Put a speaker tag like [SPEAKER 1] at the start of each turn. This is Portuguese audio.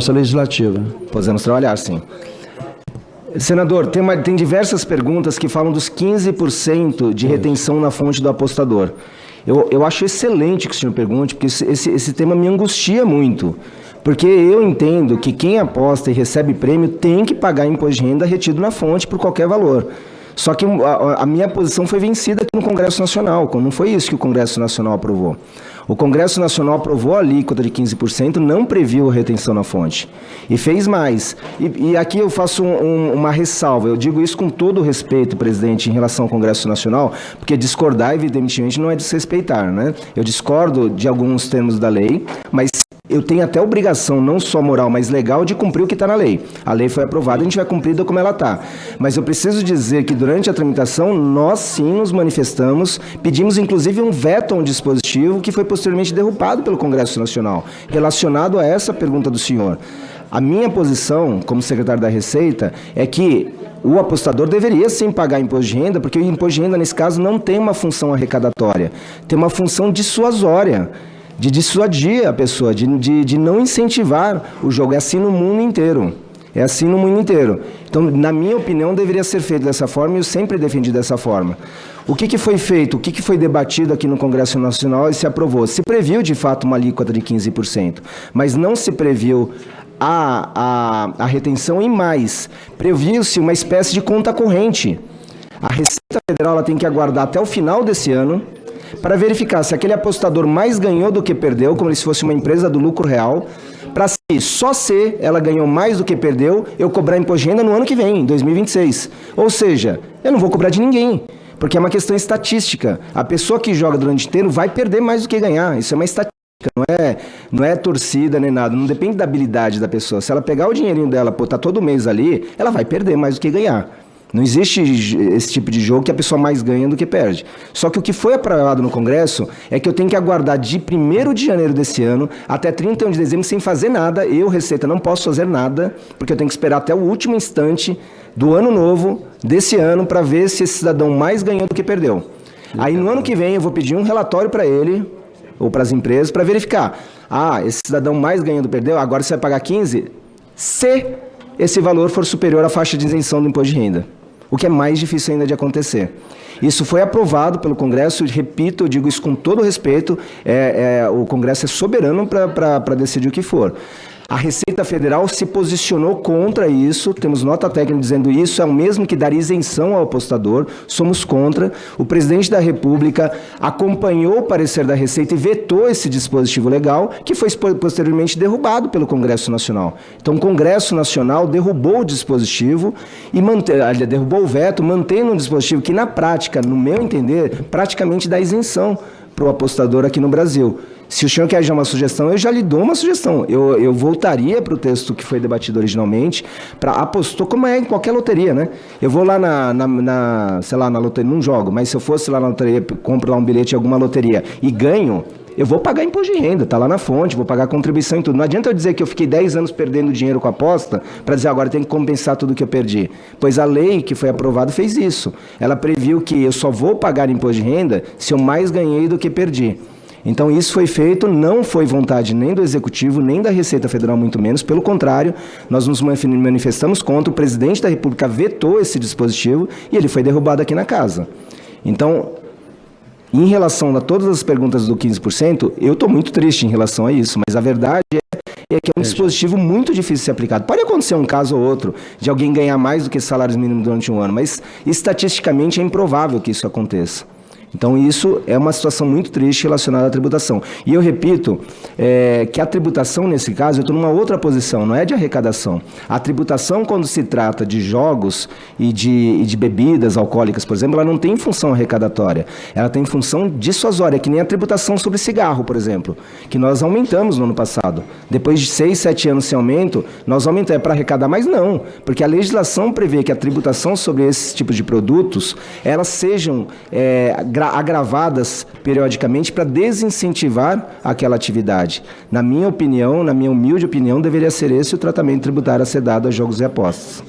[SPEAKER 1] legislativa.
[SPEAKER 2] Podemos trabalhar, sim. Senador, tem diversas perguntas que falam dos 15% de retenção na fonte do apostador. Eu acho excelente que o senhor pergunte, porque esse tema me angustia muito. Porque eu entendo que quem aposta e recebe prêmio tem que pagar imposto de renda retido na fonte por qualquer valor. Só que a minha posição foi vencida aqui no Congresso Nacional, não foi isso que o Congresso Nacional aprovou. O Congresso Nacional aprovou a alíquota de 15%, não previu a retenção na fonte. E fez mais. E aqui eu faço uma ressalva, eu digo isso com todo o respeito, presidente, em relação ao Congresso Nacional, porque discordar, evidentemente, não é desrespeitar, né? Eu discordo de alguns termos da lei, mas eu tenho até obrigação, não só moral, mas legal, de cumprir o que está na lei. A lei foi aprovada, a gente vai cumprir como ela está. Mas eu preciso dizer que durante a tramitação, nós sim nos manifestamos, pedimos inclusive um veto a um dispositivo que foi posteriormente derrubado pelo Congresso Nacional, relacionado a essa pergunta do senhor. A minha posição, como secretário da Receita, é que o apostador deveria sim pagar imposto de renda, porque o imposto de renda, nesse caso, não tem uma função arrecadatória, tem uma função dissuasória, de dissuadir a pessoa, de não incentivar o jogo. É assim no mundo inteiro. É assim no mundo inteiro. Então, na minha opinião, deveria ser feito dessa forma e eu sempre defendi dessa forma. O que foi feito, o que foi debatido aqui no Congresso Nacional e se aprovou? Se previu, de fato, uma alíquota de 15%, mas não se previu a retenção e mais. Previu-se uma espécie de conta corrente. A Receita Federal ela tem que aguardar até o final desse ano para verificar se aquele apostador mais ganhou do que perdeu, como se fosse uma empresa do lucro real, para só se ela ganhou mais do que perdeu, eu cobrar imposto de renda no ano que vem, em 2026. Ou seja, eu não vou cobrar de ninguém, porque é uma questão estatística. A pessoa que joga durante o inteiro vai perder mais do que ganhar, isso é uma estatística. Não é torcida nem nada, não depende da habilidade da pessoa. Se ela pegar o dinheirinho dela, tá todo mês ali, ela vai perder mais do que ganhar. Não existe esse tipo de jogo que a pessoa mais ganha do que perde. Só que o que foi aprovado no Congresso é que eu tenho que aguardar de 1º de janeiro desse ano até 31 de dezembro sem fazer nada. Eu, Receita, não posso fazer nada, porque eu tenho que esperar até o último instante do ano novo, desse ano, para ver se esse cidadão mais ganhou do que perdeu. Aí no ano que vem eu vou pedir um relatório para ele, ou para as empresas, para verificar. Esse cidadão mais ganhou do que perdeu, agora você vai pagar 15%, se esse valor for superior à faixa de isenção do imposto de renda. O que é mais difícil ainda de acontecer. Isso foi aprovado pelo Congresso, repito, eu digo isso com todo respeito, o Congresso é soberano para decidir o que for. A Receita Federal se posicionou contra isso, temos nota técnica dizendo isso, é o mesmo que dar isenção ao apostador, somos contra. O presidente da República acompanhou o parecer da Receita e vetou esse dispositivo legal, que foi posteriormente derrubado pelo Congresso Nacional. Então, o Congresso Nacional derrubou o dispositivo e derrubou o veto, mantendo um dispositivo que, na prática, no meu entender, praticamente dá isenção para o apostador aqui no Brasil. Se o senhor quer já uma sugestão, eu já lhe dou uma sugestão. Eu voltaria para o texto que foi debatido originalmente, para apostou, como é em qualquer loteria, né? Eu vou lá sei lá, na loteria, não jogo, mas se eu fosse lá na loteria, compro lá um bilhete em alguma loteria e ganho, eu vou pagar imposto de renda, está lá na fonte, vou pagar contribuição e tudo. Não adianta eu dizer que eu fiquei 10 anos perdendo dinheiro com a aposta, para dizer agora tem que compensar tudo que eu perdi. Pois a lei que foi aprovada fez isso. Ela previu que eu só vou pagar imposto de renda se eu mais ganhei do que perdi. Então, isso foi feito, não foi vontade nem do Executivo, nem da Receita Federal, muito menos. Pelo contrário, nós nos manifestamos contra, o presidente da República vetou esse dispositivo e ele foi derrubado aqui na casa. Então, em relação a todas as perguntas do 15%, eu estou muito triste em relação a isso, mas a verdade é que é um dispositivo muito difícil de ser aplicado. Pode acontecer um caso ou outro de alguém ganhar mais do que salários mínimos durante um ano, mas estatisticamente é improvável que isso aconteça. Então, isso é uma situação muito triste relacionada à tributação. E eu repito que a tributação, nesse caso, eu estou numa outra posição, não é de arrecadação. A tributação, quando se trata de jogos e de bebidas alcoólicas, por exemplo, ela não tem função arrecadatória. Ela tem função dissuasória, que nem a tributação sobre cigarro, por exemplo, que nós aumentamos no ano passado. Depois de 6, 7 anos sem aumento, nós aumentamos. É para arrecadar, mas não, porque a legislação prevê que a tributação sobre esses tipos de produtos, elas sejam agravadas periodicamente para desincentivar aquela atividade. Na minha opinião, na minha humilde opinião, deveria ser esse o tratamento tributário a ser dado a jogos e apostas.